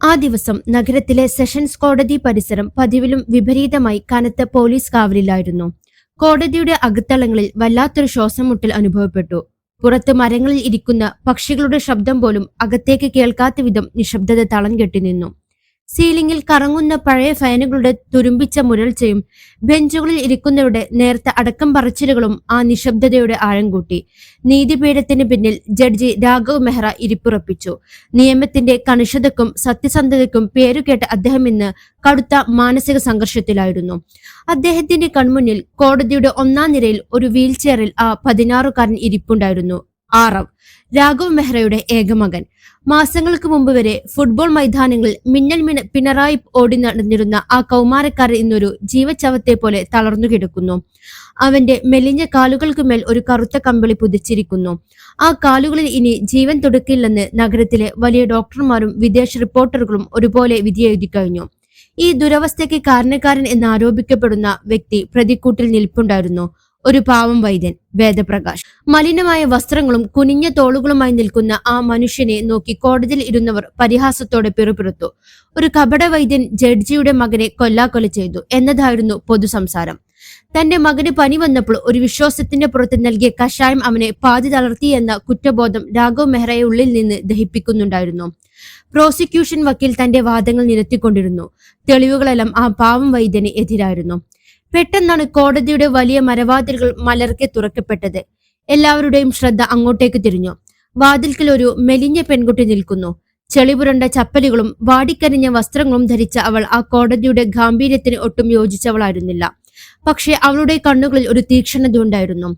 ആ ദിവസം നഗരത്തിലെ സെഷൻസ് കോടതി പരിസരം പതിവിലും വിപരീതമായി കനത്ത പോലീസ് കാവലിലായിരുന്നു. കോടതിയുടെ അകത്തളങ്ങളിൽ വല്ലാത്തൊരു ശ്വാസം മുട്ടൽ അനുഭവപ്പെട്ടു. പുറത്ത് മരങ്ങളിൽ ഇരിക്കുന്ന പക്ഷികളുടെ ശബ്ദം പോലും അകത്തേക്ക് കേൾക്കാത്ത വിധം നിശബ്ദത തളം കെട്ടി നിന്നു. സീലിംഗിൽ കറങ്ങുന്ന പഴയ ഫാനുകളുടെ തുരുമ്പിച്ച മുരൾച്ചയും ബെഞ്ചുകളിൽ ഇരിക്കുന്നവരുടെ നേർത്ത അടക്കം പറച്ചിലുകളും ആ നിശബ്ദതയുടെ ആഴം കൂട്ടി. നീതിപീഠത്തിന് പിന്നിൽ ജഡ്ജി രാഘവ് മെഹ്റ ഇരിപ്പുറപ്പിച്ചു. നിയമത്തിന്റെ കണിശതയ്ക്കും സത്യസന്ധതയ്ക്കും പേരുകേട്ട അദ്ദേഹം ഇന്ന് കടുത്ത മാനസിക സംഘർഷത്തിലായിരുന്നു. അദ്ദേഹത്തിന്റെ കൺമുന്നിൽ കോടതിയുടെ ഒന്നാം നിരയിൽ ഒരു വീൽചെയറിൽ ആ 16-കാരൻ ഇരിപ്പുണ്ടായിരുന്നു. ആറവ്, രാഘവ് മെഹ്റയുടെ ഏകമകൻ. മാസങ്ങൾക്ക് മുമ്പ് വരെ ഫുട്ബോൾ മൈതാനങ്ങളിൽ മിന്നൽ പിണറായി ഓടി നടന്നിരുന്ന ആ കൗമാരക്കാരൻ ഇന്നൊരു ജീവച്ചവത്തെ പോലെ തളർന്നു കിടക്കുന്നു. അവന്റെ മെലിഞ്ഞ കാലുകൾക്കുമേൽ ഒരു കറുത്ത കമ്പിളി പുതിച്ചിരിക്കുന്നു. ആ കാലുകളിൽ ഇനി ജീവൻ തുടുക്കില്ലെന്ന് നഗരത്തിലെ വലിയ ഡോക്ടർമാരും വിദേശ റിപ്പോർട്ടറുകളും ഒരുപോലെ വിധിയെഴുതി കഴിഞ്ഞു. ഈ ദുരവസ്ഥയ്ക്ക് കാരണക്കാരൻ എന്ന് ആരോപിക്കപ്പെടുന്ന വ്യക്തി പ്രതിക്കൂട്ടിൽ നിൽപ്പുണ്ടായിരുന്നു. ഒരു പാവം വൈദ്യൻ, വേദപ്രകാശ്. മലിനമായ വസ്ത്രങ്ങളും കുനിഞ്ഞ തോളുകളുമായി നിൽക്കുന്ന ആ മനുഷ്യനെ നോക്കി കോടതിയിൽ ഇരുന്നവർ പരിഹാസത്തോടെ പിറുപിറുത്തു. ഒരു കപട വൈദ്യൻ ജഡ്ജിയുടെ മകനെ കൊല്ലാക്കൊല ചെയ്തു എന്നതായിരുന്നു പൊതുസംസാരം. തന്റെ മകന് പനി വന്നപ്പോൾ ഒരു വിശ്വാസത്തിന്റെ പുറത്ത് നൽകിയ കഷായം അവനെ പാതി തളർത്തി എന്ന കുറ്റബോധം രാഘവ് മെഹ്റയെ ഉള്ളിൽ നിന്ന് ദഹിപ്പിക്കുന്നുണ്ടായിരുന്നു. പ്രോസിക്യൂഷൻ വക്കീൽ തന്റെ വാദങ്ങൾ നിരത്തിക്കൊണ്ടിരുന്നു. തെളിവുകളെല്ലാം ആ പാവം വൈദ്യന് എതിരായിരുന്നു. പെട്ടെന്നാണ് കോടതിയുടെ വലിയ മരവാതിലുകൾ മലർക്കെ തുറക്കപ്പെട്ടത്. എല്ലാവരുടെയും ശ്രദ്ധ അങ്ങോട്ടേക്ക് തിരിഞ്ഞു. വാതിൽക്കൽ ഒരു മെലിഞ്ഞ പെൺകുട്ടി നിൽക്കുന്നു. ചെളിപുരണ്ട ചപ്പലുകളും വാടിക്കരിഞ്ഞ വസ്ത്രങ്ങളും ധരിച്ച അവൾ ആ കോടതിയുടെ ഗാംഭീര്യത്തിന് ഒട്ടും യോജിച്ചവളായിരുന്നില്ല. പക്ഷെ അവളുടെ കണ്ണുകളിൽ ഒരു തീക്ഷ്ണത ഉണ്ടായിരുന്നു.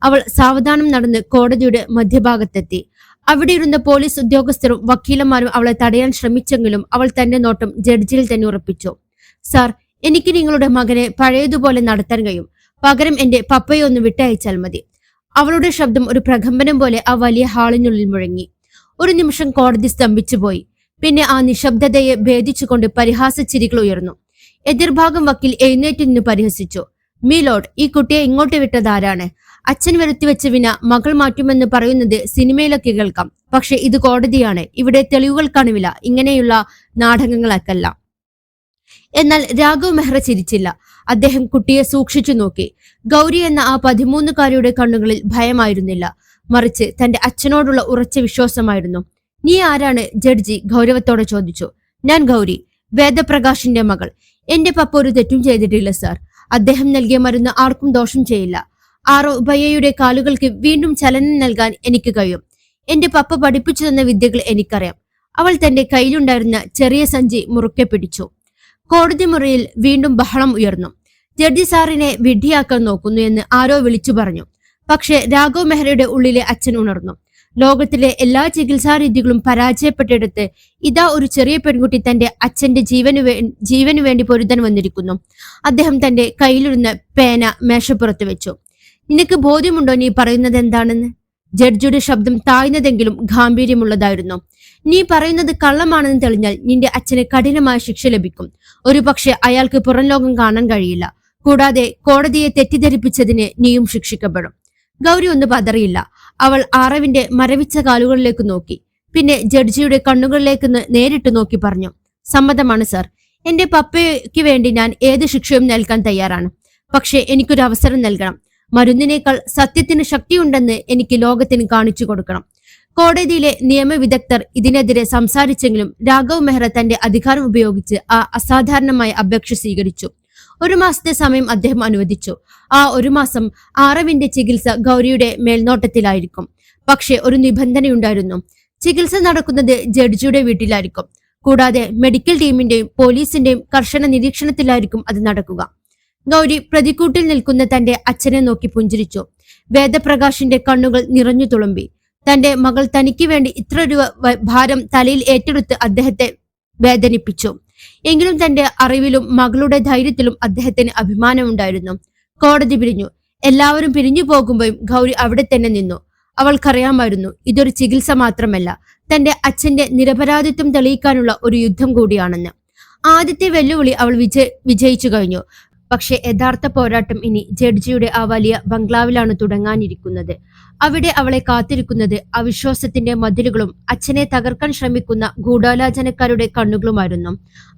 അവൾ സാവധാനം നടന്ന് കോടതിയുടെ മധ്യഭാഗത്തെത്തി. അവിടെ ഇരുന്ന പോലീസ് ഉദ്യോഗസ്ഥരും വക്കീലന്മാരും അവളെ തടയാൻ ശ്രമിച്ചെങ്കിലും അവൾ തന്റെ നോട്ടം ജഡ്ജിയിൽ തന്നെ ഉറപ്പിച്ചു. സാർ, എനിക്ക് നിങ്ങളുടെ മകനെ പഴയതുപോലെ നടത്താൻ കഴിയും. പകരം എന്റെ പപ്പയെ ഒന്ന് വിട്ടയച്ചാൽ മതി. അവളുടെ ശബ്ദം ഒരു പ്രകമ്പനം പോലെ ആ വലിയ ഹാളിനുള്ളിൽ മുഴങ്ങി. ഒരു നിമിഷം കോടതി സ്തംഭിച്ചു പോയി. പിന്നെ ആ നിശബ്ദതയെ ഭേദിച്ചുകൊണ്ട് പരിഹാസച്ചിരികൾ ഉയർന്നു. എതിർഭാഗം വക്കീൽ എഴുന്നേറ്റ് നിന്ന് പരിഹസിച്ചു. മീലോഡ്, ഈ കുട്ടിയെ ഇങ്ങോട്ട് വിട്ടതാരാണ്? അച്ഛൻ വരുത്തിവെച്ച വിന മകൾ മാറ്റുമെന്ന് പറയുന്നത് സിനിമയിലൊക്കെ കേൾക്കാം. പക്ഷെ ഇത് കോടതിയാണ്. ഇവിടെ തെളിവുകൾക്കാണ് വില, ഇങ്ങനെയുള്ള നാടകങ്ങളൊക്കെയല്ല. എന്നാൽ രാഘവ് മെഹ്റ ചിരിച്ചില്ല. അദ്ദേഹം കുട്ടിയെ സൂക്ഷിച്ചു നോക്കി. ഗൗരി എന്ന ആ 13-കാരിയുടെ കണ്ണുകളിൽ ഭയമായിരുന്നില്ല, മറിച്ച് തന്റെ അച്ഛനോടുള്ള ഉറച്ച വിശ്വാസമായിരുന്നു. നീ ആരാണ്? ജഡ്ജി ഗൗരവത്തോടെ ചോദിച്ചു. ഞാൻ ഗൗരി, വേദപ്രകാശിന്റെ മകൾ. എന്റെ പപ്പ ഒരു തെറ്റും ചെയ്തിട്ടില്ല സാർ. അദ്ദേഹം നൽകിയ മരുന്ന് ആർക്കും ദോഷം ചെയ്യില്ല. ഭയ്യയുടെ കാലുകൾക്ക് വീണ്ടും ചലനം നൽകാൻ എനിക്ക് കഴിയും. എന്റെ പപ്പ പഠിപ്പിച്ചു തന്ന വിദ്യകൾ എനിക്കറിയാം. അവൾ തന്റെ കയ്യിലുണ്ടായിരുന്ന ചെറിയ സഞ്ചി മുറുക്കെ പിടിച്ചു. കോടതി മുറിയിൽ വീണ്ടും ബഹളം ഉയർന്നു. ജഡ്ജി സാറിനെ വിഡ്ഢിയാക്കാൻ നോക്കുന്നു എന്ന് ആരോ വിളിച്ചു പറഞ്ഞു. പക്ഷെ രാഘവ് മെഹ്റയുടെ ഉള്ളിലെ അച്ഛൻ ഉണർന്നു. ലോകത്തിലെ എല്ലാ ചികിത്സാ രീതികളും പരാജയപ്പെട്ടിടത്ത് ഇതാ ഒരു ചെറിയ പെൺകുട്ടി തന്റെ അച്ഛന്റെ ജീവനു വേണ്ടി പൊരുതാൻ വന്നിരിക്കുന്നു. അദ്ദേഹം തന്റെ കയ്യിലിരുന്ന പേന മേശപ്പുറത്ത് വെച്ചു. നിനക്ക് ബോധ്യമുണ്ടോ നീ പറയുന്നത് എന്താണെന്ന്? ജഡ്ജിയുടെ ശബ്ദം താഴ്ന്നതെങ്കിലും ഗാംഭീര്യമുള്ളതായിരുന്നു. നീ പറയുന്നത് കള്ളമാണെന്ന് തെളിഞ്ഞാൽ നിന്റെ അച്ഛന് കഠിനമായ ശിക്ഷ ലഭിക്കും. ഒരു പക്ഷെ അയാൾക്ക് പുറം ലോകം കാണാൻ കഴിയില്ല. കൂടാതെ കോടതിയെ തെറ്റിദ്ധരിപ്പിച്ചതിന് നീയും ശിക്ഷിക്കപ്പെടും. ഗൗരി ഒന്ന് പതറിയില്ല. അവൾ ആറവിന്റെ മരവിച്ച കാലുകളിലേക്ക് നോക്കി. പിന്നെ ജഡ്ജിയുടെ കണ്ണുകളിലേക്ക് നേരിട്ട് നോക്കി പറഞ്ഞു. സമ്മതമാണ് സാർ. എന്റെ പപ്പയ്ക്ക് വേണ്ടി ഞാൻ ഏത് ശിക്ഷയും നൽകാൻ തയ്യാറാണ്. പക്ഷെ എനിക്കൊരു അവസരം നൽകണം. മരുന്നിനേക്കാൾ സത്യത്തിന് ശക്തിയുണ്ടെന്ന് എനിക്ക് ലോകത്തിന് കാണിച്ചു കൊടുക്കണം. കോടതിയിലെ നിയമവിദഗ്ധർ ഇതിനെതിരെ സംസാരിച്ചെങ്കിലും രാഘവ് മെഹ്റ തന്റെ അധികാരം ഉപയോഗിച്ച് ആ അസാധാരണമായ അപേക്ഷ സ്വീകരിച്ചു. 1 മാസത്തെ സമയം അദ്ദേഹം അനുവദിച്ചു. ആ 1 മാസം ആറവിന്റെ ചികിത്സ ഗൗരിയുടെ മേൽനോട്ടത്തിലായിരിക്കും. പക്ഷെ ഒരു നിബന്ധനയുണ്ടായിരുന്നു. ചികിത്സ നടക്കുന്നത് ജഡ്ജിയുടെ വീട്ടിലായിരിക്കും. കൂടാതെ മെഡിക്കൽ ടീമിന്റെയും പോലീസിന്റെയും കർശന നിരീക്ഷണത്തിലായിരിക്കും അത് നടക്കുക. ഗൗരി പ്രതിക്കൂട്ടിൽ നിൽക്കുന്ന തന്റെ അച്ഛനെ നോക്കി പുഞ്ചിരിച്ചു. വേദപ്രകാശിന്റെ കണ്ണുകൾ നിറഞ്ഞു തുളുമ്പി. തന്റെ മകൾ തനിക്ക് വേണ്ടി ഇത്ര ഒരു ഭാരം തലയിൽ ഏറ്റെടുത്ത് അദ്ദേഹത്തെ വേദനിപ്പിച്ചു. എങ്കിലും തന്റെ അറിവിലും മകളുടെ ധൈര്യത്തിലും അദ്ദേഹത്തിന് അഭിമാനമുണ്ടായിരുന്നു. കോടതി പിരിഞ്ഞു. എല്ലാവരും പിരിഞ്ഞു പോകുമ്പോഴും ഗൗരി അവിടെ തന്നെ നിന്നു. അവൾക്കറിയാമായിരുന്നു ഇതൊരു ചികിത്സ മാത്രമല്ല, തന്റെ അച്ഛന്റെ നിരപരാധിത്വം തെളിയിക്കാനുള്ള ഒരു യുദ്ധം കൂടിയാണെന്ന്. ആദ്യത്തെ വെല്ലുവിളി അവൾ വിജയിച്ചു കഴിഞ്ഞു. പക്ഷെ യഥാർത്ഥ പോരാട്ടം ഇനി ജഡ്ജിയുടെ ആ വലിയ ബംഗ്ലാവിലാണ് തുടങ്ങാനിരിക്കുന്നത്. അവിടെ അവളെ കാത്തിരിക്കുന്നത് അവിശ്വാസത്തിന്റെ മതിലുകളും അച്ഛനെ തകർക്കാൻ ശ്രമിക്കുന്ന ഗൂഢാലോചനക്കാരുടെ കണ്ണുകളുമായിരുന്നു.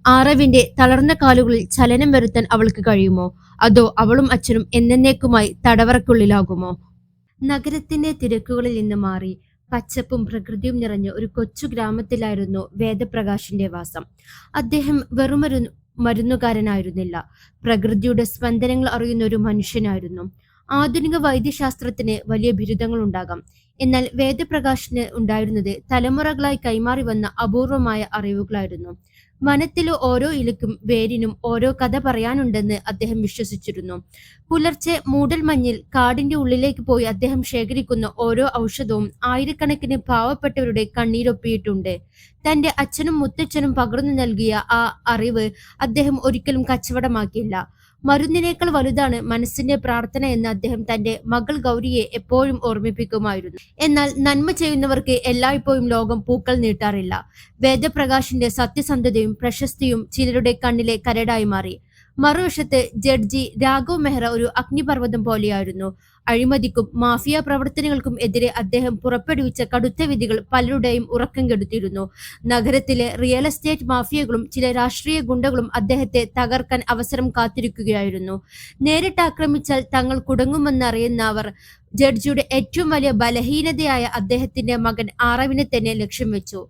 ആറവിന്റെ തളർന്ന കാലുകളിൽ ചലനം വരുത്താൻ അവൾക്ക് കഴിയുമോ? അതോ അവളും അച്ഛനും എന്നേക്കുമായി തടവറയ്ക്കുള്ളിലാകുമോ? നഗരത്തിന്റെ തിരക്കുകളിൽ നിന്ന് മാറി പച്ചപ്പും പ്രകൃതിയും നിറഞ്ഞ ഒരു കൊച്ചു ഗ്രാമത്തിലായിരുന്നു വേദപ്രകാശിന്റെ വാസം. അദ്ദേഹം വെറുമൊരു മരുന്നുകാരനായിരുന്നില്ല, പ്രകൃതിയുടെ സ്പന്ദനങ്ങൾ അറിയുന്ന ഒരു മനുഷ്യനായിരുന്നു. ആധുനിക വൈദ്യശാസ്ത്രത്തിന് വലിയ ബിരുദങ്ങൾ ഉണ്ടാകാം, എന്നാൽ വേദപ്രകാശിന് ഉണ്ടായിരുന്നത് തലമുറകളായി കൈമാറി വന്ന അപൂർവമായ അറിവുകളായിരുന്നു. വനത്തിലെ ഓരോ ഇലയ്ക്കും വേരിനും ഓരോ കഥ പറയാനുണ്ടെന്ന് അദ്ദേഹം വിശ്വസിച്ചിരുന്നു. പുലർച്ചെ മൂടൽമഞ്ഞിൽ കാടിന്റെ ഉള്ളിലേക്ക് പോയി അദ്ദേഹം ശേഖരിക്കുന്ന ഓരോ ഔഷധവും ആയിരക്കണക്കിന് പാവപ്പെട്ടവരുടെ കണ്ണീരൊപ്പിയിട്ടുണ്ട്. തന്റെ അച്ഛനും മുത്തച്ഛനും പകർന്നു നൽകിയ ആ അറിവ് അദ്ദേഹം ഒരിക്കലും കച്ചവടമാക്കിയില്ല. മരുന്നിനേക്കാൾ വലുതാണ് മനസ്സിന്റെ പ്രാർത്ഥന എന്ന് അദ്ദേഹം തന്റെ മകൾ ഗൗരിയെ എപ്പോഴും ഓർമ്മിപ്പിക്കുമായിരുന്നു. എന്നാൽ നന്മ ചെയ്യുന്നവർക്ക് എല്ലായ്പ്പോഴും ലോകം പൂക്കൾ നീട്ടാറില്ല. വേദപ്രകാശിന്റെ സത്യസന്ധതയും പ്രശസ്തിയും ചിലരുടെ കണ്ണിലെ കരടായി മാറി. മറുവശത്ത് ജഡ്ജി രാഘവ് മെഹ്റ ഒരു അഗ്നിപർവ്വതം പോലെയായിരുന്നു. അഴിമതിക്കും മാഫിയ പ്രവർത്തനങ്ങൾക്കും എതിരെ അദ്ദേഹം പുറപ്പെടുവിച്ച കടുത്ത വിധികൾ പലരുടെയും ഉറക്കം കെടുത്തിയിരുന്നു. നഗരത്തിലെ റിയൽ എസ്റ്റേറ്റ് മാഫിയകളും ചില രാഷ്ട്രീയ ഗുണ്ടകളും അദ്ദേഹത്തെ തകർക്കാൻ അവസരം കാത്തിരിക്കുകയായിരുന്നു. നേരിട്ട് ആക്രമിച്ചാൽ തങ്ങൾ കുടുങ്ങുമെന്നറിയുന്ന അവർ ജഡ്ജിയുടെ ഏറ്റവും വലിയ ബലഹീനതയായ അദ്ദേഹത്തിന്റെ മകൻ ആറവിനെ തന്നെ ലക്ഷ്യം വെച്ചു.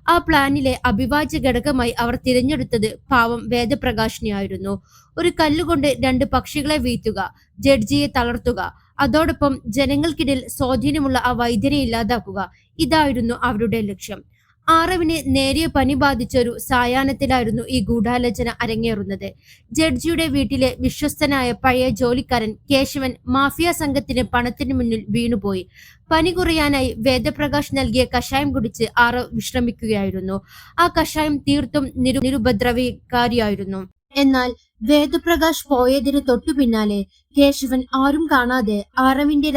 ആ പ്ലാനിലെ അവിഭാജ്യ ഘടകമായി അവർ തിരഞ്ഞെടുത്തത് പാവം വേദപ്രകാശിനെയായിരുന്നു. ഒരു കല്ലുകൊണ്ട് രണ്ട് പക്ഷികളെ വീഴ്ത്തുക, ജഡ്ജിയെ തളർത്തുക, അതോടൊപ്പം ജനങ്ങൾക്കിടയിൽ സ്വാധീനമുള്ള ആ വൈദ്യനെ ഇല്ലാതാക്കുക, ഇതായിരുന്നു അവരുടെ ലക്ഷ്യം. ആറവിന് നേരിയ പനി ബാധിച്ച ഒരു സായാഹ്നത്തിലായിരുന്നു ഈ ഗൂഢാലോചന അരങ്ങേറുന്നത്. ജഡ്ജിയുടെ വീട്ടിലെ വിശ്വസ്തനായ പഴയ ജോലിക്കാരൻ കേശവൻ മാഫിയ സംഘത്തിന് പണത്തിന് മുന്നിൽ വീണുപോയി. പനി കുറയാനായി വേദപ്രകാശ് നൽകിയ കഷായം കുടിച്ച് ആറവ് വിശ്രമിക്കുകയായിരുന്നു. ആ കഷായം തീർത്തും നിരുപദ്രവകാരിയായിരുന്നു. എന്നാൽ വേദപ്രകാശ് പോയതിന് തൊട്ടു പിന്നാലെ കേശവൻ ആരും കാണാതെ ആറവിന്റെ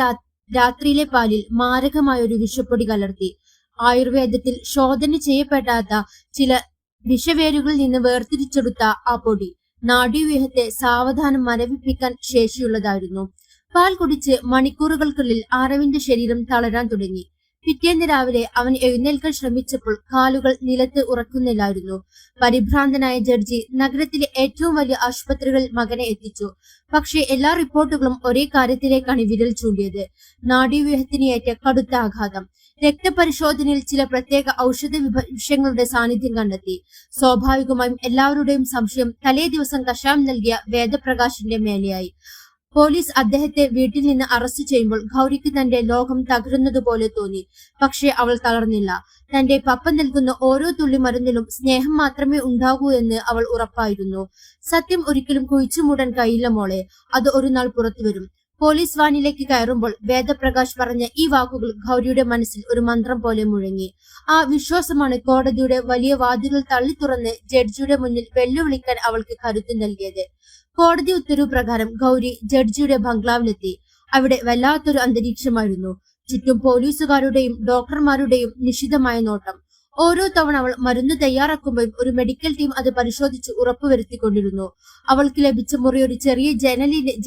രാത്രിയിലെ പാലിൽ മാരകമായ ഒരു വിഷപ്പൊടി കലർത്തി. ആയുർവേദത്തിൽ ശോധന ചെയ്യപ്പെടാത്ത ചില വിഷവേരുകളിൽ നിന്ന് വേർതിരിച്ചെടുത്ത ആ പൊടി നാഡീവ്യൂഹത്തെ സാവധാനം മരവിപ്പിക്കാൻ ശേഷിയുള്ളതായിരുന്നു. പാൽ കുടിച്ച് മണിക്കൂറുകൾക്കുള്ളിൽ ആറവിന്റെ ശരീരം തളരാൻ തുടങ്ങി. പിറ്റേന്ന് രാവിലെ അവൻ എഴുന്നേൽക്കാൻ ശ്രമിച്ചപ്പോൾ കാലുകൾ നിലത്ത് ഉറക്കുന്നില്ലായിരുന്നു. പരിഭ്രാന്തനായ ജഡ്ജി നഗരത്തിലെ ഏറ്റവും വലിയ ആശുപത്രികളിൽ മകനെ എത്തിച്ചു. പക്ഷേ എല്ലാ റിപ്പോർട്ടുകളും ഒരേ കാര്യത്തിലേക്കാണ് വിരൽ ചൂണ്ടിയത്: നാഡീവ്യൂഹത്തിന് ഏറ്റ കടുത്ത ആഘാതം. രക്തപരിശോധനയിൽ ചില പ്രത്യേക ഔഷധ വിഷയങ്ങളുടെ സാന്നിധ്യം കണ്ടെത്തി. സ്വാഭാവികമായും എല്ലാവരുടെയും സംശയം തലേ ദിവസം കഷായം നൽകിയ വേദപ്രകാശിന്റെ മേലെയായി. പോലീസ് അദ്ദേഹത്തെ വീട്ടിൽ നിന്ന് അറസ്റ്റ് ചെയ്യുമ്പോൾ ഗൗരിക്ക് തന്റെ ലോകം തകരുന്നതുപോലെ തോന്നി. പക്ഷേ അവൾ തളർന്നില്ല. തന്റെ പപ്പ നൽകുന്ന ഓരോ തുള്ളി മരുന്നിലും സ്നേഹം മാത്രമേ ഉണ്ടാകൂ എന്ന് അവൾ ഉറപ്പായിരുന്നു. സത്യം ഒരിക്കലും കുഴിച്ചുമൂടാൻ കഴിയില്ല മോളെ, അത് ഒരു നാൾ പുറത്തു വരും. പോലീസ് വാനിലേക്ക് കയറുമ്പോൾ വേദപ്രകാശ് പറഞ്ഞ ഈ വാക്കുകൾ ഗൗരിയുടെ മനസ്സിൽ ഒരു മന്ത്രം പോലെ മുഴങ്ങി. ആ വിശ്വാസമാണ് കോടതിയുടെ വലിയ വാതിലുകൾ തള്ളി തുറന്ന് ജഡ്ജിയുടെ മുന്നിൽ വെല്ലുവിളിക്കാൻ അവൾക്ക് കരുത്ത് നൽകിയത്. കോടതി ഉത്തരവ് പ്രകാരം ഗൗരി ജഡ്ജിയുടെ ബംഗ്ലാവിലെത്തി. അവിടെ വല്ലാത്തൊരു അന്തരീക്ഷമായിരുന്നു. ചുറ്റും പോലീസുകാരുടെയും ഡോക്ടർമാരുടെയും നിശിതമായ നോട്ടം. ഓരോ തവണ അവൾ മരുന്ന് തയ്യാറാക്കുമ്പോഴും ഒരു മെഡിക്കൽ ടീം അത് പരിശോധിച്ച് ഉറപ്പുവരുത്തിക്കൊണ്ടിരുന്നു. അവൾക്ക് ലഭിച്ച മുറി ഒരു ചെറിയ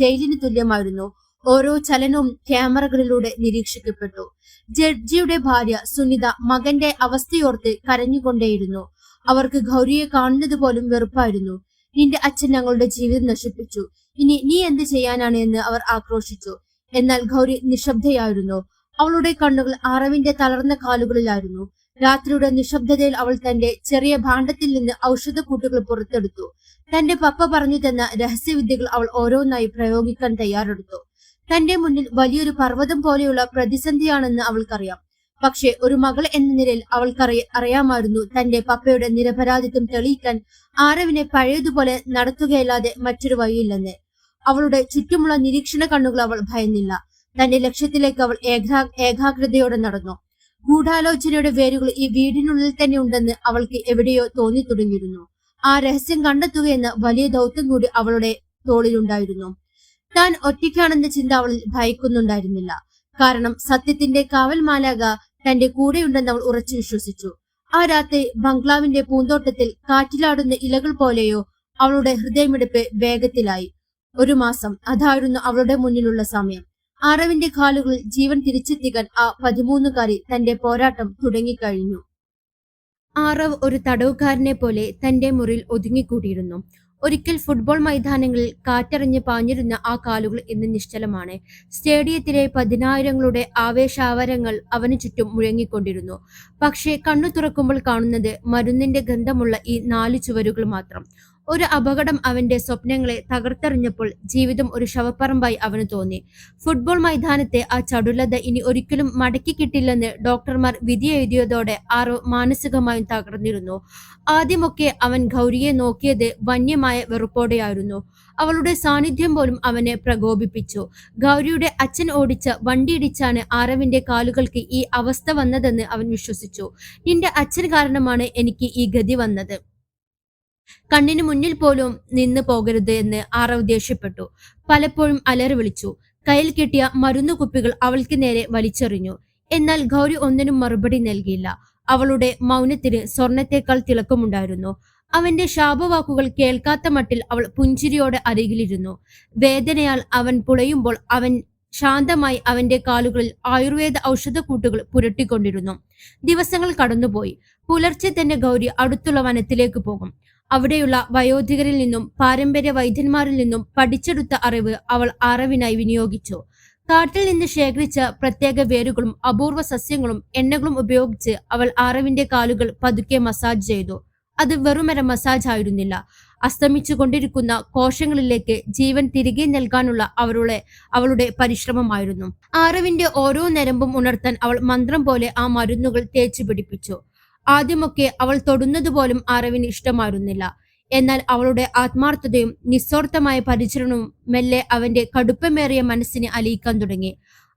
ജയിലിന് തുല്യമായിരുന്നു. ഓരോ ചലനവും ക്യാമറകളിലൂടെ നിരീക്ഷിക്കപ്പെട്ടു. ജഡ്ജിയുടെ ഭാര്യ സുനിത മകന്റെ അവസ്ഥയോർത്ത് കരഞ്ഞുകൊണ്ടേയിരുന്നു. അവർക്ക് ഗൗരിയെ കാണുന്നത് പോലും വെറുപ്പായിരുന്നു. നിന്റെ അച്ഛൻ ഞങ്ങളുടെ ജീവിതം നശിപ്പിച്ചു, ഇനി നീ എന്ത് ചെയ്യാനാണ് എന്ന് അവർ ആക്രോശിച്ചു. എന്നാൽ ഗൗരി നിശബ്ദയായിരുന്നു. അവളുടെ കണ്ണുകൾ ആറവിന്റെ തളർന്ന കാലുകളിലായിരുന്നു. രാത്രിയുടെ നിശബ്ദതയിൽ അവൾ തന്റെ ചെറിയ ഭാണ്ഡത്തിൽ നിന്ന് ഔഷധക്കൂട്ടുകൾ പുറത്തെടുത്തു. തന്റെ പപ്പ പറഞ്ഞു തന്ന രഹസ്യവിദ്യകൾ അവൾ ഓരോന്നായി പ്രയോഗിക്കാൻ തയ്യാറെടുത്തു. തന്റെ മുന്നിൽ വലിയൊരു പർവ്വതം പോലെയുള്ള പ്രതിസന്ധിയാണെന്ന് അവൾക്കറിയാം. പക്ഷെ ഒരു മകൾ എന്ന നിലയിൽ അറിയാമായിരുന്നു തന്റെ പപ്പയുടെ നിരപരാധിത്വം തെളിയിക്കാൻ ആരവിനെ പഴയതുപോലെ നടത്തുകയല്ലാതെ മറ്റൊരു വഴിയില്ലെന്ന്. അവളുടെ ചുറ്റുമുള്ള നിരീക്ഷണ കണ്ണുകൾ അവൾ ഭയന്നില്ല. തന്റെ ലക്ഷ്യത്തിലേക്ക് അവൾ ഏകാഗ്രതയോടെ നടന്നു. ഗൂഢാലോചനയുടെ വേരുകൾ ഈ വീടിനുള്ളിൽ തന്നെ ഉണ്ടെന്ന് അവൾക്ക് എവിടെയോ തോന്നി തുടങ്ങിയിരുന്നു. ആ രഹസ്യം കണ്ടെത്തുക എന്ന വലിയ ദൗത്യം കൂടി അവളുടെ തോളിലുണ്ടായിരുന്നു. താൻ ഒറ്റയ്ക്കാണെന്ന ചിന്ത അവളിൽ ഭയക്കുന്നുണ്ടായിരുന്നില്ല. കാരണം സത്യത്തിന്റെ കാവൽ മാലാക തന്റെ കൂടെയുണ്ടെന്ന് അവൾ ഉറച്ചു വിശ്വസിച്ചു. ആ രാത്രി ബംഗ്ലാവിന്റെ പൂന്തോട്ടത്തിൽ കാറ്റിലാടുന്ന ഇലകൾ പോലെയോ അവളുടെ ഹൃദയമിടിപ്പ് വേഗത്തിലായി. 1 മാസം, അതായിരുന്നു അവളുടെ മുന്നിലുള്ള സമയം. ആരവിന്റെ കാലുകളിൽ ജീവൻ തിരിച്ചെത്തിക്കാൻ ആ 13-കാരി തന്റെ പോരാട്ടം തുടങ്ങിക്കഴിഞ്ഞു. ആരവ് ഒരു തടവുകാരനെ പോലെ തന്റെ മുറിയിൽ ഒതുങ്ങിക്കൂടിയിരുന്നു. ഒരിക്കൽ ഫുട്ബോൾ മൈതാനങ്ങളിൽ കാറ്ററിഞ്ഞ് പാഞ്ഞിരുന്ന ആ കാലുകൾ ഇന്ന് നിശ്ചലമാണ്. സ്റ്റേഡിയത്തിലെ 10,000-ങ്ങളുടെ ആവേശാവരങ്ങൾ അവന് ചുറ്റും മുഴങ്ങിക്കൊണ്ടിരുന്നു. പക്ഷേ കണ്ണു തുറക്കുമ്പോൾ കാണുന്നത് മരുന്നിന്റെ ഗന്ധമുള്ള ഈ 4 ചുവരുകൾ മാത്രം. ഒരു അപകടം അവന്റെ സ്വപ്നങ്ങളെ തകർത്തെറിഞ്ഞപ്പോൾ ജീവിതം ഒരു ശവപ്പറമ്പായി അവന് തോന്നി. ഫുട്ബോൾ മൈതാനത്തെ ആ ചടുലത ഇനി ഒരിക്കലും മടക്കി കിട്ടില്ലെന്ന് ഡോക്ടർമാർ വിധി എഴുതിയതോടെ ആരവ് മാനസികമായും തകർന്നിരുന്നു. ആദ്യമൊക്കെ അവൻ ഗൗരിയെ നോക്കിയത് വന്യമായ വെറുപ്പോടെയായിരുന്നു. അവളുടെ സാന്നിധ്യം പോലും അവനെ പ്രകോപിപ്പിച്ചു. ഗൗരിയുടെ അച്ഛൻ ഓടിച്ച വണ്ടിയിടിച്ചാണ് ആരവിന്റെ കാലുകൾക്ക് ഈ അവസ്ഥ വന്നതെന്ന് അവൻ വിശ്വസിച്ചു. നിന്റെ അച്ഛൻ കാരണമാണ് എനിക്ക് ഈ ഗതി വന്നത്. കണ്ണിന് മുന്നിൽ പോലും നിന്ന് പോകരുത് എന്ന് ആരവ് ദേഷ്യപ്പെട്ടു. പലപ്പോഴും അലറി വിളിച്ചു. കയ്യിൽ കിട്ടിയ മരുന്നു കുപ്പികൾ അവൾക്ക് നേരെ വലിച്ചെറിഞ്ഞു. എന്നാൽ ഗൗരി ഒന്നിനും മറുപടി നൽകിയില്ല. അവളുടെ മൗനത്തിന് സ്വർണത്തേക്കാൾ തിളക്കമുണ്ടായിരുന്നു. അവന്റെ ശാപവാക്കുകൾ കേൾക്കാത്ത മട്ടിൽ അവൾ പുഞ്ചിരിയോടെ അരികിലിരുന്നു. വേദനയാൽ അവൻ പുളയുമ്പോൾ അവൻ ശാന്തമായി അവന്റെ കാലുകളിൽ ആയുർവേദ ഔഷധക്കൂട്ടുകൾ പുരട്ടിക്കൊണ്ടിരുന്നു. ദിവസങ്ങൾ കടന്നുപോയി. പുലർച്ചെ തന്നെ ഗൗരി അടുത്തുള്ള വനത്തിലേക്ക് പോകും. അവിടെയുള്ള വയോധികരിൽ നിന്നും പാരമ്പര്യ വൈദ്യന്മാരിൽ നിന്നും പഠിച്ചെടുത്ത അറിവ് അവൾ ആരവിനായി വിനിയോഗിച്ചു. കാട്ടിൽ നിന്ന് ശേഖരിച്ച പ്രത്യേക വേരുകളും അപൂർവ സസ്യങ്ങളും എണ്ണകളും ഉപയോഗിച്ച് അവൾ ആരവിന്റെ കാലുകൾ പതുക്കെ മസാജ് ചെയ്തു. അത് വെറുമൊരു മസാജ് ആയിരുന്നില്ല. അസ്തമിച്ചു കൊണ്ടിരിക്കുന്ന കോശങ്ങളിലേക്ക് ജീവൻ തിരികെ നൽകാനുള്ള അവളുടെ പരിശ്രമമായിരുന്നു. ആരവിന്റെ ഓരോ ഞരമ്പും ഉണർത്താൻ അവൾ മന്ത്രം പോലെ ആ മരുന്നുകൾ തേച്ചു പിടിപ്പിച്ചു. ആദ്യമൊക്കെ അവൾ തൊടുന്നതുപോലും ആരവിന് ഇഷ്ടമായിരുന്നില്ല. എന്നാൽ അവളുടെ ആത്മാർത്ഥതയും നിസ്വാർത്ഥമായ പരിചരണവും മെല്ലെ അവന്റെ കടുപ്പമേറിയ മനസ്സിനെ അലിയിക്കാൻ തുടങ്ങി.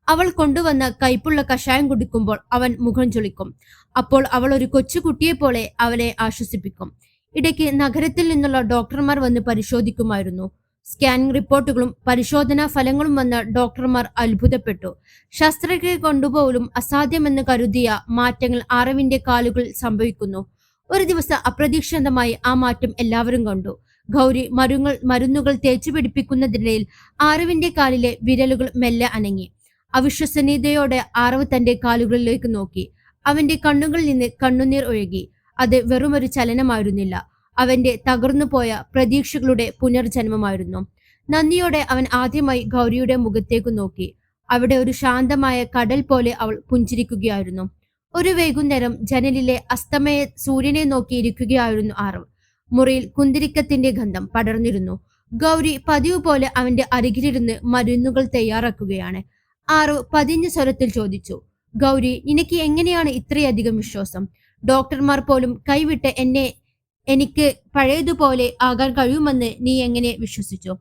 അവൾ കൊണ്ടുവന്ന കൈപ്പുള്ള കഷായം കുടിക്കുമ്പോൾ അവൻ മുഖം ചുളിക്കും. അപ്പോൾ അവൾ ഒരു കൊച്ചുകുട്ടിയെ പോലെ അവനെ ആശ്വസിപ്പിക്കും. ഇടയ്ക്ക് നഗരത്തിൽ നിന്നുള്ള ഡോക്ടർമാർ വന്ന് പരിശോധിക്കുമായിരുന്നു. സ്കാനിംഗ് റിപ്പോർട്ടുകളും പരിശോധനാ ഫലങ്ങളും വന്ന ഡോക്ടർമാർ അത്ഭുതപ്പെട്ടു. ശസ്ത്രക്രിയ കൊണ്ടുപോലും അസാധ്യമെന്ന് കരുതിയ മാറ്റങ്ങൾ ആരവിന്റെ കാലുകളിൽ സംഭവിക്കുന്നു. ഒരു ദിവസം അപ്രതീക്ഷിതമായി ആ മാറ്റം എല്ലാവരും കണ്ടു. ഗൗരി മരുന്നുകൾ തേച്ചു പിടിപ്പിക്കുന്നതിനിടയിൽ ആരവിന്റെ കാലിലെ വിരലുകൾ മെല്ലെ അനങ്ങി. അവിശ്വസനീയതയോടെ ആരവ് തന്റെ കാലുകളിലേക്ക് നോക്കി. അവന്റെ കണ്ണുകളിൽ നിന്ന് കണ്ണുനീർ ഒഴുകി. അത് വെറുമൊരു ചലനമായിരുന്നില്ല. അവന്റെ തകർന്നുപോയ പ്രതീക്ഷകളുടെ പുനർജന്മമായിരുന്നു. നന്ദിയോടെ അവൻ ആദ്യമായി ഗൗരിയുടെ മുഖത്തേക്ക് നോക്കി. അവിടെ ഒരു ശാന്തമായ കടൽ പോലെ അവൾ പുഞ്ചിരിക്കുകയായിരുന്നു. ഒരു വൈകുന്നേരം ജനലിലെ അസ്തമയ സൂര്യനെ നോക്കിയിരിക്കുകയായിരുന്നു ആരവ്. മുറിയിൽ കുന്തിരിക്കത്തിന്റെ ഗന്ധം പടർന്നിരുന്നു. ഗൗരി പതിവ് പോലെ അവന്റെ അരികിലിരുന്ന് മരുന്നുകൾ തയ്യാറാക്കുകയാണ്. ആരവ് പതിഞ്ഞ സ്വരത്തിൽ ചോദിച്ചു, ഗൗരി, നിനക്ക് എങ്ങനെയാണ് ഇത്രയധികം വിശ്വാസം? ഡോക്ടർമാർ പോലും കൈവിട്ട് എനിക്ക് പഴയതുപോലെ ആകാൻ കഴിയുമെന്ന് നീ എങ്ങനെ വിശ്വസിച്ചു?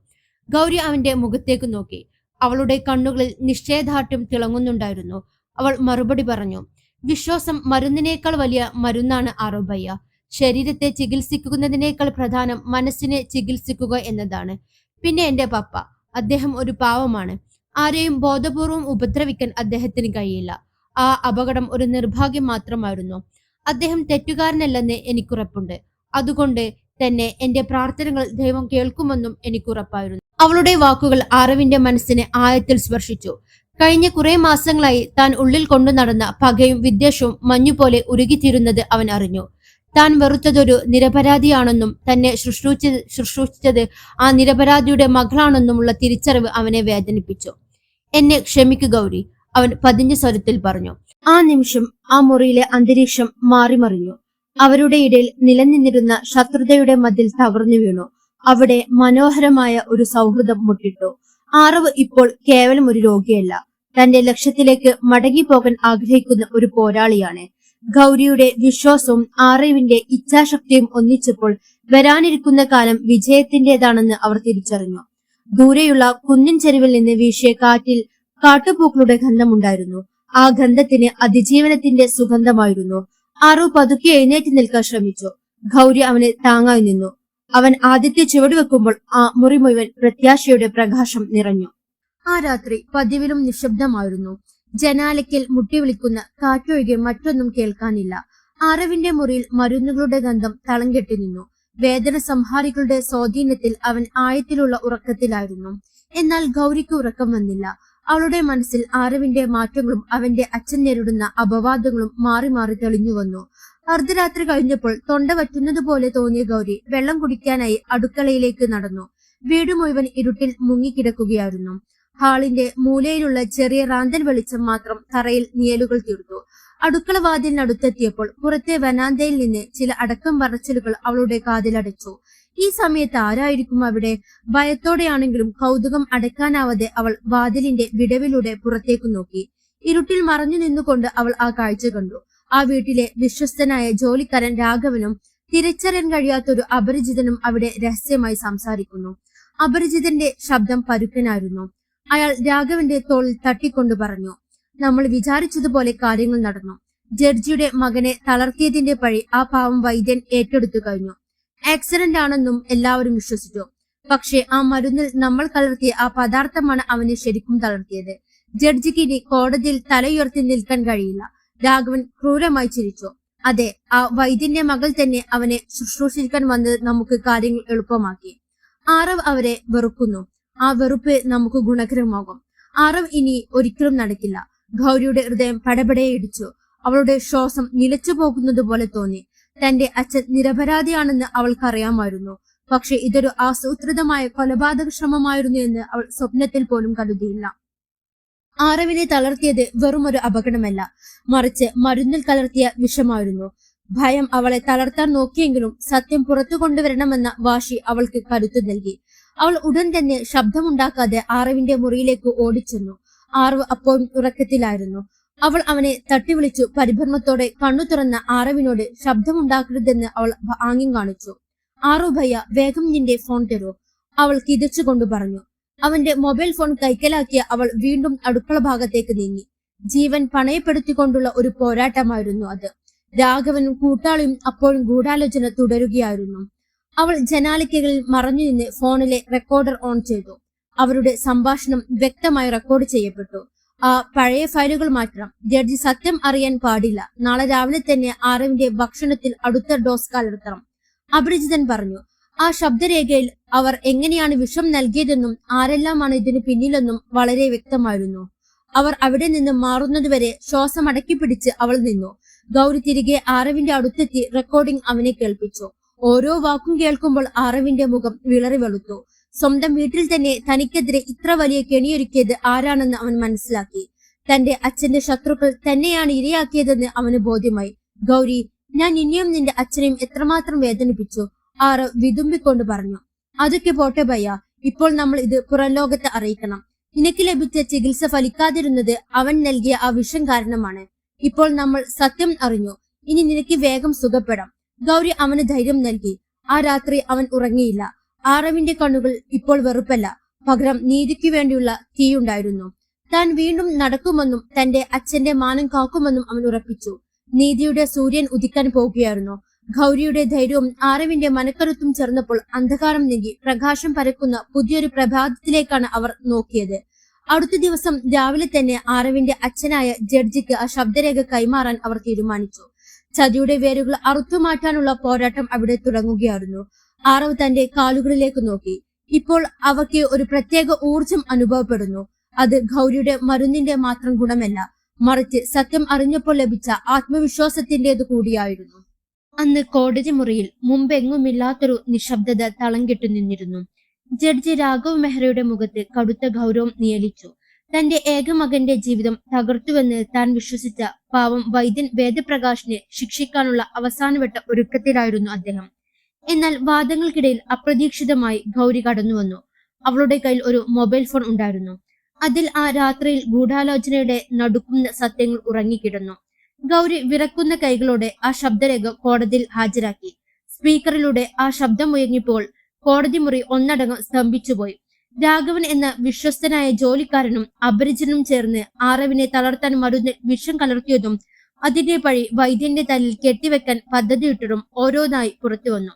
ഗൗരി അവന്റെ മുഖത്തേക്ക് നോക്കി. അവളുടെ കണ്ണുകളിൽ നിശ്ചയദാർഢ്യം തിളങ്ങുന്നുണ്ടായിരുന്നു. അവൾ മറുപടി പറഞ്ഞു, വിശ്വാസം മരുന്നിനേക്കാൾ വലിയ മരുന്നാണ് ആറോബയ്യ. ശരീരത്തെ ചികിത്സിക്കുന്നതിനേക്കാൾ പ്രധാനം മനസ്സിനെ ചികിത്സിക്കുക എന്നതാണ്. പിന്നെ എന്റെ പപ്പ, അദ്ദേഹം ഒരു പാവമാണ്. ആരെയും ബോധപൂർവം ഉപദ്രവിക്കാൻ അദ്ദേഹത്തിന് കഴിയില്ല. ആ അപകടം ഒരു നിർഭാഗ്യം മാത്രമായിരുന്നു. അദ്ദേഹം തെറ്റുകാരനല്ലെന്ന് എനിക്കുറപ്പുണ്ട്. അതുകൊണ്ട് തന്നെ എന്റെ പ്രാർത്ഥനകൾ ദൈവം കേൾക്കുമെന്നും എനിക്കുറപ്പായിരുന്നു. അവളുടെ വാക്കുകൾ ആരവിന്റെ മനസ്സിനെ ആഴത്തിൽ സ്പർശിച്ചു. കഴിഞ്ഞ കുറെ മാസങ്ങളായി താൻ ഉള്ളിൽ കൊണ്ടു നടന്ന പകയും വിദ്വേഷവും മഞ്ഞുപോലെ ഉരുകിത്തീരുന്നത് അവൻ അറിഞ്ഞു. താൻ വെറുത്തതൊരു നിരപരാധിയാണെന്നും തന്നെ ശുശ്രൂഷിച്ചത് ആ നിരപരാധിയുടെ മകളാണെന്നുമുള്ള തിരിച്ചറിവ് അവനെ വേദനിപ്പിച്ചു. എന്നെ ക്ഷമിക്കു ഗൗരി, അവൻ പതിഞ്ഞ സ്വരത്തിൽ പറഞ്ഞു. ആ നിമിഷം ആ മുറിയിലെ അന്തരീക്ഷം മാറിമറിഞ്ഞു. അവരുടെ ഇടയിൽ നിലനിന്നിരുന്ന ശത്രുതയുടെ മതിൽ തകർന്നു വീണു. അവിടെ മനോഹരമായ ഒരു സൗഹൃദം മുട്ടിട്ടു. ആറവ് ഇപ്പോൾ കേവലം ഒരു രോഗിയല്ല, തന്റെ ലക്ഷ്യത്തിലേക്ക് മടങ്ങിപ്പോകാൻ ആഗ്രഹിക്കുന്ന ഒരു പോരാളിയാണ്. ഗൗരിയുടെ വിശ്വാസവും ആറവിന്റെ ഇച്ഛാശക്തിയും ഒന്നിച്ചപ്പോൾ വരാനിരിക്കുന്ന കാലം വിജയത്തിന്റേതാണെന്ന് അവർ തിരിച്ചറിഞ്ഞു. ദൂരെയുള്ള കുന്നിൻ ചെരുവിൽ നിന്ന് വീശിയ കാറ്റിൽ കാട്ടുപൂക്കളുടെ ഗന്ധമുണ്ടായിരുന്നു. ആ ഗന്ധത്തിന് അതിജീവനത്തിന്റെ സുഗന്ധമായിരുന്നു. ആറവ് പതുക്കെ എഴുന്നേറ്റ് നിൽക്കാൻ ശ്രമിച്ചു. ഗൗരി അവന് താങ്ങായി നിന്നു. അവൻ ആദ്യത്തെ ചുവട് വെക്കുമ്പോൾ ആ മുറി മുഴുവൻ പ്രത്യാശയുടെ പ്രകാശം നിറഞ്ഞു. ആ രാത്രി പതിവിലും നിശബ്ദമായിരുന്നു. ജനാലയ്ക്കൽ മുട്ടിവിളിക്കുന്ന കാറ്റൊഴികെ മറ്റൊന്നും കേൾക്കാനില്ല. ആറവിന്റെ മുറിയിൽ മരുന്നുകളുടെ ഗന്ധം തളം കെട്ടി നിന്നു. വേദന സംഹാരികളുടെ സ്വാധീനത്തിൽ അവൻ ആഴത്തിലുള്ള ഉറക്കത്തിലായിരുന്നു. എന്നാൽ ഗൗരിക്ക് ഉറക്കം വന്നില്ല. അവളുടെ മനസ്സിൽ ആരവിന്റെ മാറ്റങ്ങളും അവന്റെ അച്ഛൻ നേരിടുന്ന അപവാദങ്ങളും മാറി മാറി തെളിഞ്ഞു വന്നു. അർദ്ധരാത്രി കഴിഞ്ഞപ്പോൾ തൊണ്ട വറ്റുന്നത് പോലെ തോന്നിയ ഗൗരി വെള്ളം കുടിക്കാനായി അടുക്കളയിലേക്ക് നടന്നു. വീട് മുഴുവൻ ഇരുട്ടിൽ മുങ്ങിക്കിടക്കുകയായിരുന്നു. ഹാളിന്റെ മൂലയിലുള്ള ചെറിയ റാന്തൽ വെളിച്ചം മാത്രം തറയിൽ നിഴലുകൾ തീർത്തു. അടുക്കള വാതിലിനടുത്തെത്തിയപ്പോൾ പുറത്തെ വനാന്തയിൽ നിന്ന് ചില അടക്കം പറച്ചിലുകൾ അവളുടെ കാതിലടച്ചു. ഈ സമയത്ത് ആരായിരിക്കും അവിടെ? ഭയത്തോടെയാണെങ്കിലും കൗതുകം അടക്കാനാവാതെ അവൾ വാതിലിന്റെ വിടവിലൂടെ പുറത്തേക്ക് നോക്കി. ഇരുട്ടിൽ മറഞ്ഞു നിന്നുകൊണ്ട് അവൾ ആ കാഴ്ച കണ്ടു. ആ വീട്ടിലെ വിശ്വസ്തനായ ജോലിക്കാരൻ രാഘവനും തിരിച്ചറിയാൻ കഴിയാത്തൊരു അപരിചിതനും അവിടെ രഹസ്യമായി സംസാരിക്കുന്നു. അപരിചിതന്റെ ശബ്ദം പരുക്കനായിരുന്നു. അയാൾ രാഘവന്റെ തോളിൽ തട്ടിക്കൊണ്ടു പറഞ്ഞു, നമ്മൾ വിചാരിച്ചതുപോലെ കാര്യങ്ങൾ നടന്നു. ജഡ്ജിയുടെ മകനെ തളർത്തിയതിന്റെ പഴി ആ പാവം വൈദ്യൻ ഏറ്റെടുത്തു കഴിഞ്ഞു. ആക്സിഡന്റ് ആണെന്നും എല്ലാവരും വിശ്വസിച്ചു. പക്ഷേ ആ മരുന്നിൽ നമ്മൾ കലർത്തിയ ആ പദാർത്ഥമാണ് അവനെ ശരിക്കും തളർത്തിയത്. ജഡ്ജിക്ക് ഇനി കോടതിയിൽ തലയുയർത്തി നിൽക്കാൻ കഴിയില്ല. രാഘവൻ ക്രൂരമായി ചിരിച്ചു. അതെ, ആ വൈദ്യന്റെ മകൾ തന്നെ അവനെ ശുശ്രൂഷിക്കാൻ വന്നത് നമുക്ക് കാര്യങ്ങൾ എളുപ്പമാക്കി. ആരവ് അവരെ വെറുക്കുന്നു. ആ വെറുപ്പ് നമുക്ക് ഗുണകരമാകും. ആരവ് ഇനി ഒരിക്കലും നടക്കില്ല. ഗൗരിയുടെ ഹൃദയം പടപടയെ ഇടിച്ചു. അവളുടെ ശ്വാസം നിലച്ചു പോകുന്നത് പോലെ തോന്നി. തന്റെ അച്ഛൻ നിരപരാധിയാണെന്ന് അവൾക്കറിയാമായിരുന്നു. പക്ഷെ ഇതൊരു ആസൂത്രിതമായ കൊലപാതക ശ്രമമായിരുന്നു എന്ന് അവൾ സ്വപ്നത്തിൽ പോലും കരുതിയില്ല. ആരവിനെ തളർത്തിയത് വെറുമൊരു അപകടമല്ല, മറിച്ച് മരുന്നിൽ കലർത്തിയ വിഷമായിരുന്നു. ഭയം അവളെ തളർത്താൻ നോക്കിയെങ്കിലും സത്യം പുറത്തു കൊണ്ടുവരണമെന്ന വാശി അവൾക്ക് കരുത്തു നൽകി. അവൾ ഉടൻ തന്നെ ശബ്ദമുണ്ടാക്കാതെ ആരവിന്റെ മുറിയിലേക്ക് ഓടിച്ചെന്നു. ആരവ് അപ്പോഴും ഉറക്കത്തിലായിരുന്നു. അവൾ അവനെ തട്ടി വിളിച്ചു. പരിഭ്രമത്തോടെ കണ്ണു തുറന്ന ആരവിനോട് ശബ്ദമുണ്ടാക്കരുതെന്ന് അവൾ ആംഗ്യം കാണിച്ചു. ആറു ഭയ്യ, വേഗം നിന്റെ ഫോൺ തരൂ, അവൾ കിതച്ചുകൊണ്ട് പറഞ്ഞു. അവന്റെ മൊബൈൽ ഫോൺ കൈക്കലാക്കിയ അവൾ വീണ്ടും അടുക്കള ഭാഗത്തേക്ക് നീങ്ങി. ജീവൻ പണയപ്പെടുത്തിക്കൊണ്ടുള്ള ഒരു പോരാട്ടമായിരുന്നു അത്. രാഘവനും കൂട്ടാളിയും അപ്പോഴും ഗൂഢാലോചന തുടരുകയായിരുന്നു. അവൾ ജനാലിക്കകളിൽ മറഞ്ഞു നിന്ന് ഫോണിലെ റെക്കോർഡർ ഓൺ ചെയ്തു. അവരുടെ സംഭാഷണം വ്യക്തമായി റെക്കോർഡ് ചെയ്യപ്പെട്ടു. ആ പഴയ ഫയലുകൾ മാറ്റണം. ജഡ്ജി സത്യം അറിയാൻ പാടില്ല. നാളെ രാവിലെ തന്നെ ആരവിന്റെ ഭക്ഷണത്തിൽ അടുത്ത ഡോസ് കലർത്തണം, അപരിചിതൻ പറഞ്ഞു. ആ ശബ്ദരേഖയിൽ അവർ എങ്ങനെയാണ് വിഷം നൽകിയതെന്നും ആരെല്ലാമാണ് ഇതിന് പിന്നിലെന്നും വളരെ വ്യക്തമായിരുന്നു. അവർ അവിടെ നിന്ന് മാറുന്നതുവരെ ശ്വാസം അടക്കി പിടിച്ച് അവൾ നിന്നു. ഗൗരി തിരികെ ആരവിന്റെ അടുത്തെത്തി റെക്കോർഡിംഗ് അവനെ കേൾപ്പിച്ചു. ഓരോ വാക്കും കേൾക്കുമ്പോൾ ആരവിന്റെ മുഖം വിളറി വെളുത്തു. സ്വന്തം വീട്ടിൽ തന്നെ തനിക്കെതിരെ ഇത്ര വലിയ കെണിയൊരുക്കിയത് ആരാണെന്ന് അവൻ മനസ്സിലാക്കി. തന്റെ അച്ഛന്റെ ശത്രുക്കൾ തന്നെയാണ് ഇരയാക്കിയതെന്ന് അവന് ബോധ്യമായി. ഗൗരി, ഞാൻ ഇനിയും നിന്റെ അച്ഛനെയും എത്രമാത്രം വേദനിപ്പിച്ചു, ആരവ് വിതുമ്പിക്കൊണ്ട് പറഞ്ഞു. അതൊക്കെ പോട്ടെ ഭയ്യ, ഇപ്പോൾ നമ്മൾ ഇത് പുറം ലോകത്തെ അറിയിക്കണം. നിനക്ക് ലഭിച്ച ചികിത്സ ഫലിക്കാതിരുന്നത് അവൻ നൽകിയ ആ വിഷം കാരണമാണ്. ഇപ്പോൾ നമ്മൾ സത്യം അറിഞ്ഞു. ഇനി നിനക്ക് വേഗം സുഖപ്പെടാം. ഗൗരി അവന് ധൈര്യം നൽകി. ആ രാത്രി അവൻ ഉറങ്ങിയില്ല. ആരവിന്റെ കണ്ണുകൾ ഇപ്പോൾ വെറുപ്പല്ല, പകരം നീതിക്ക് വേണ്ടിയുള്ള തീയുണ്ടായിരുന്നു. താൻ വീണ്ടും നടക്കുമെന്നും തന്റെ അച്ഛന്റെ മാനം കാക്കുമെന്നും അവൻ ഉറപ്പിച്ചു. നീതിയുടെ സൂര്യൻ ഉദിക്കാൻ പോകുകയായിരുന്നു. ഗൗരിയുടെ ധൈര്യവും ആരവിന്റെ മനക്കരുത്തും ചേർന്നപ്പോൾ അന്ധകാരം നീങ്ങി പ്രകാശം പരക്കുന്ന പുതിയൊരു പ്രഭാതത്തിലേക്കാണ് അവർ നോക്കിയത്. അടുത്ത ദിവസം രാവിലെ തന്നെ ആരവിന്റെ അച്ഛനായ ജഡ്ജിക്ക് ആ ശബ്ദരേഖ കൈമാറാൻ അവർ തീരുമാനിച്ചു. ചതിയുടെ വേരുകൾ അറുത്തുമാറ്റാനുള്ള പോരാട്ടം അവിടെ തുടങ്ങുകയായിരുന്നു. ആരവ് തന്റെ കാലുകളിലേക്ക് നോക്കി. ഇപ്പോൾ അവയ്ക്ക് ഒരു പ്രത്യേക ഊർജം അനുഭവപ്പെടുന്നു. അത് ഗൗരിയുടെ മരുന്നിന്റെ മാത്രം ഗുണമല്ല, മറിച്ച് സത്യം അറിഞ്ഞപ്പോൾ ലഭിച്ച ആത്മവിശ്വാസത്തിന്റേത് കൂടിയായിരുന്നു. അന്ന് കോടതി മുറിയിൽ മുമ്പെങ്ങുമില്ലാത്തൊരു നിശബ്ദത തളം കെട്ടു നിന്നിരുന്നു. ജഡ്ജി രാഘവ് മെഹ്റയുടെ മുഖത്ത് കടുത്ത ഗൗരവം നിഴലിച്ചു. തന്റെ ഏക മകന്റെ ജീവിതം തകർത്തുവെന്ന് താൻ വിശ്വസിച്ച പാവം വൈദ്യൻ വേദപ്രകാശിനെ ശിക്ഷിക്കാനുള്ള അവസാനവട്ട ഒരുക്കത്തിലായിരുന്നു അദ്ദേഹം. എന്നാൽ വാദങ്ങൾക്കിടയിൽ അപ്രതീക്ഷിതമായി ഗൗരി കടന്നുവന്നു. അവളുടെ കയ്യിൽ ഒരു മൊബൈൽ ഫോൺ ഉണ്ടായിരുന്നു. അതിൽ ആ രാത്രിയിൽ ഗൂഢാലോചനയുടെ നടുക്കുന്ന സത്യങ്ങൾ ഉറങ്ങിക്കിടന്നു. ഗൗരി വിറക്കുന്ന കൈകളോടെ ആ ശബ്ദരേഖ കോടതിയിൽ ഹാജരാക്കി. സ്പീക്കറിലൂടെ ആ ശബ്ദം ഉയർന്നിപ്പോൾ കോടതി മുറി ഒന്നടങ്കം സ്തംഭിച്ചുപോയി. രാഘവൻ എന്ന വിശ്വസ്തനായ ജോലിക്കാരനും അപരിചിതനും ചേർന്ന് ആരവിനെ തളർത്താൻ മരുന്ന് വിഷം കലർത്തിയതും അതിന്റെ പഴി വൈദ്യന്റെ തലയിൽ കെട്ടിവെക്കാൻ പദ്ധതിയിട്ടതും ഓരോന്നായി പുറത്തു വന്നു.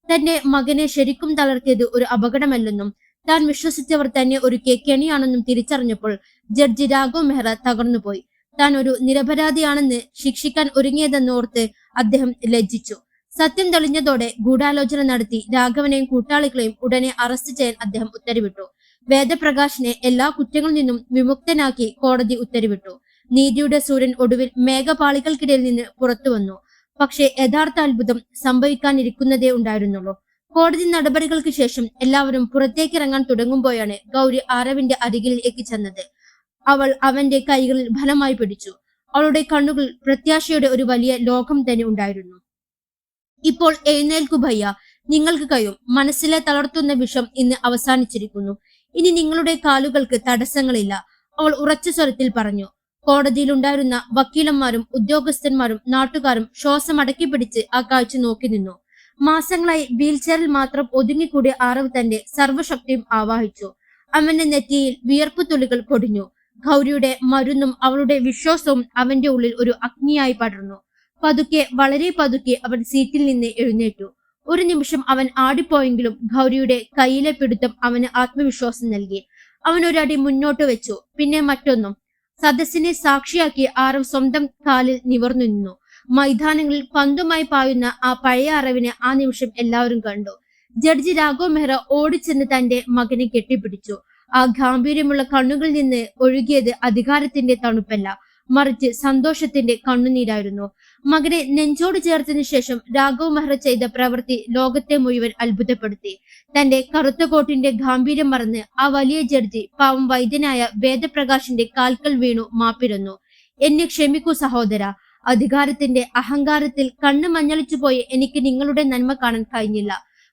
തന്റെ മകനെ ശരിക്കും തളർത്തിയത് ഒരു അപകടമല്ലെന്നും താൻ വിശ്വസിച്ചവർ തന്നെ ഒരു കെണിയാണെന്നും തിരിച്ചറിഞ്ഞപ്പോൾ ജഡ്ജി രാഘവ് മെഹ്റ തകർന്നുപോയി. താൻ ഒരു നിരപരാധിയാണെന്ന് ശിക്ഷിക്കാൻ ഒരുങ്ങിയതെന്നോർത്ത് അദ്ദേഹം ലജ്ജിച്ചു. സത്യം തെളിഞ്ഞതോടെ ഗൂഢാലോചന നടത്തി രാഘവനെയും കൂട്ടാളികളെയും ഉടനെ അറസ്റ്റ് ചെയ്യാൻ അദ്ദേഹം ഉത്തരവിട്ടു. വേദപ്രകാശിനെ എല്ലാ കുറ്റങ്ങളിൽ നിന്നും വിമുക്തനാക്കി കോടതി ഉത്തരവിട്ടു. നീതിയുടെ സൂര്യൻ ഒടുവിൽ മേഘപാളികൾക്കിടയിൽ നിന്ന് പുറത്തു വന്നു. പക്ഷേ യഥാർത്ഥ അത്ഭുതം സംഭവിക്കാനിരിക്കുന്നതേ ഉണ്ടായിരുന്നുള്ളൂ. കോടതി നടപടികൾക്ക് ശേഷം എല്ലാവരും പുറത്തേക്കിറങ്ങാൻ തുടങ്ങുമ്പോഴാണ് ഗൗരി ആരവിന്റെ അരികിലേക്ക് ചെന്നത്. അവൾ അവന്റെ കൈകളിൽ ബലമായി പിടിച്ചു. അവളുടെ കണ്ണുകൾ പ്രത്യാശയുടെ ഒരു വലിയ ലോകം തന്നെ ഉണ്ടായിരുന്നു. ഇപ്പോൾ എഴുന്നേൽക്കു ഭയ്യ, നിങ്ങൾക്ക് കഴിയും. മനസ്സിലെ തളർത്തുന്ന വിഷം ഇന്ന് അവസാനിച്ചിരിക്കുന്നു. ഇനി നിങ്ങളുടെ കാലുകൾക്ക് തടസ്സങ്ങളില്ല, അവൾ ഉറച്ച സ്വരത്തിൽ പറഞ്ഞു. കോടതിയിലുണ്ടായിരുന്ന വക്കീലന്മാരും ഉദ്യോഗസ്ഥന്മാരും നാട്ടുകാരും ശ്വാസം അടക്കി പിടിച്ച് ആ കാഴ്ച നോക്കി നിന്നു. മാസങ്ങളായി വീൽചെയറിൽ മാത്രം ഒതുങ്ങിക്കൂടിയ ആരവ് തന്റെ സർവ്വശക്തിയും ആവാഹിച്ചു. അവന്റെ നെറ്റിയിൽ വിയർപ്പു തുള്ളികൾ പൊടിഞ്ഞു. ഗൗരിയുടെ മരുന്നും അവളുടെ വിശ്വാസവും അവന്റെ ഉള്ളിൽ ഒരു അഗ്നിയായി പടർന്നു. പതുക്കെ, വളരെ പതുക്കെ അവൻ സീറ്റിൽ നിന്ന് എഴുന്നേറ്റു. ഒരു നിമിഷം അവൻ ആടിപ്പോയെങ്കിലും ഗൗരിയുടെ കയ്യിലെ പിടുത്തം അവന് ആത്മവിശ്വാസം നൽകി. അവൻ ഒരടി മുന്നോട്ട് വെച്ചു, പിന്നെ മറ്റൊന്നും. സദസ്സിനെ സാക്ഷിയാക്കി ആരവ് സ്വന്തം കാലിൽ നിവർന്നു നിന്നു. മൈതാനങ്ങളിൽ പന്തുമായി പായുന്ന ആ പഴയ അറിവിനെ ആ നിമിഷം എല്ലാവരും കണ്ടു. ജഡ്ജി രാഘവ് മെഹ്റ ഓടിച്ചെന്ന് തന്റെ മകനെ കെട്ടിപ്പിടിച്ചു. ആ ഗാംഭീര്യമുള്ള കണ്ണുകളിൽ നിന്ന് ഒഴുകിയത് അധികാരത്തിന്റെ തണുപ്പല്ല, മറിച്ച് സന്തോഷത്തിന്റെ കണ്ണുനീരായിരുന്നു. മകനെ നെഞ്ചോട് ചേർത്തതിനു ശേഷം രാഘവ് മെഹ്റ ചെയ്ത പ്രവൃത്തി ലോകത്തെ മുഴുവൻ അത്ഭുതപ്പെടുത്തി. തന്റെ കറുത്ത കോട്ടിന്റെ ഗാംഭീര്യം മറന്ന് ആ വലിയ ജഡ്ജി പാവം വൈദ്യനായ വേദപ്രകാശിന്റെ കാൽക്കൽ വീണു മാപ്പിരുന്നു. എന്നെ ക്ഷമിക്കൂ സഹോദര. അധികാരത്തിന്റെ അഹങ്കാരത്തിൽ കണ്ണ് മഞ്ഞളിച്ചു പോയി എനിക്ക് നിങ്ങളുടെ നന്മ കാണാൻ കഴിഞ്ഞില്ല.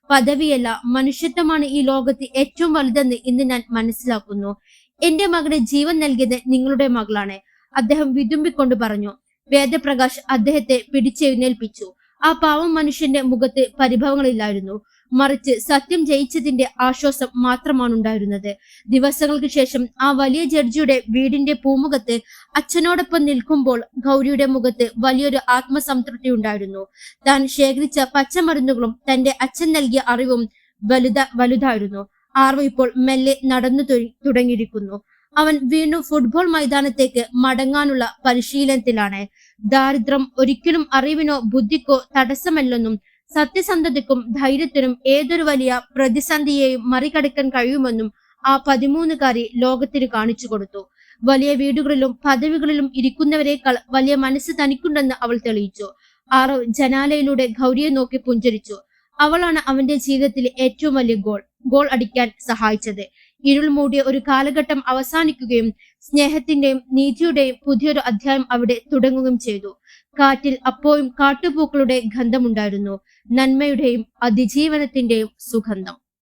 പദവിയല്ല, മനുഷ്യത്വമാണ് ഈ ലോകത്ത് ഏറ്റവും വലുതെന്ന് ഇന്ന് ഞാൻ മനസ്സിലാക്കുന്നു. എന്റെ മകന് ജീവൻ നൽകിയത് നിങ്ങളുടെ മകളാണ്, അദ്ദേഹം വിതുമ്പിക്കൊണ്ട് പറഞ്ഞു. വേദപ്രകാശ് അദ്ദേഹത്തെ പിടിച്ചെഴുന്നേൽപ്പിച്ചു. ആ പാവം മനുഷ്യന്റെ മുഖത്ത് പരിഭവങ്ങളില്ലായിരുന്നു, മറിച്ച് സത്യം ജയിച്ചതിന്റെ ആശ്വാസം മാത്രമാണ് ഉണ്ടായിരുന്നത്. ദിവസങ്ങൾക്ക് ശേഷം ആ വലിയ ജഡ്ജിയുടെ വീടിന്റെ പൂമുഖത്ത് അച്ഛനോടൊപ്പം നിൽക്കുമ്പോൾ ഗൗരിയുടെ മുഖത്ത് വലിയൊരു ആത്മസംതൃപ്തി ഉണ്ടായിരുന്നു. താൻ ശേഖരിച്ച പച്ചമരുന്നുകളും തന്റെ അച്ഛൻ നൽകിയ അറിവും വലുതായിരുന്നു. ആർവ് ഇപ്പോൾ മെല്ലെ നടന്നു തുടങ്ങിയിരിക്കുന്നു. അവൻ വീണ്ടും ഫുട്ബോൾ മൈതാനത്തേക്ക് മടങ്ങാനുള്ള പരിശീലനത്തിലാണ്. ദാരിദ്ര്യം ഒരിക്കലും അറിവിനോ ബുദ്ധിക്കോ തടസ്സമല്ലെന്നും സത്യസന്ധതയ്ക്കും ധൈര്യത്തിനും ഏതൊരു വലിയ പ്രതിസന്ധിയെയും മറികടക്കാൻ കഴിയുമെന്നും ആ 13കാരി ലോകത്തിന് കാണിച്ചു കൊടുത്തു. വലിയ വീടുകളിലും പദവികളിലും ഇരിക്കുന്നവരെക്കാൾ വലിയ മനസ്സ് തനിക്കുണ്ടെന്ന് അവൾ തെളിയിച്ചു. ആറവ് ജനാലയിലൂടെ ഗൗരിയെ നോക്കി പുഞ്ചിരിച്ചു. അവളാണ് അവന്റെ ജീവിതത്തിലെ ഏറ്റവും വലിയ ഗോൾ അടിക്കാൻ സഹായിച്ചത്. ഇരുൾ മൂടിയ ഒരു കാലഘട്ടം അവസാനിക്കുകയും സ്നേഹത്തിന്റെയും നീതിയുടെയും പുതിയൊരു അധ്യായം അവിടെ തുടങ്ങുകയും ചെയ്തു. കാറ്റിൽ അപ്പോഴും കാട്ടുപൂക്കളുടെ ഗന്ധമുണ്ടായിരുന്നു, നന്മയുടെയും അതിജീവനത്തിന്റെയും സുഗന്ധം.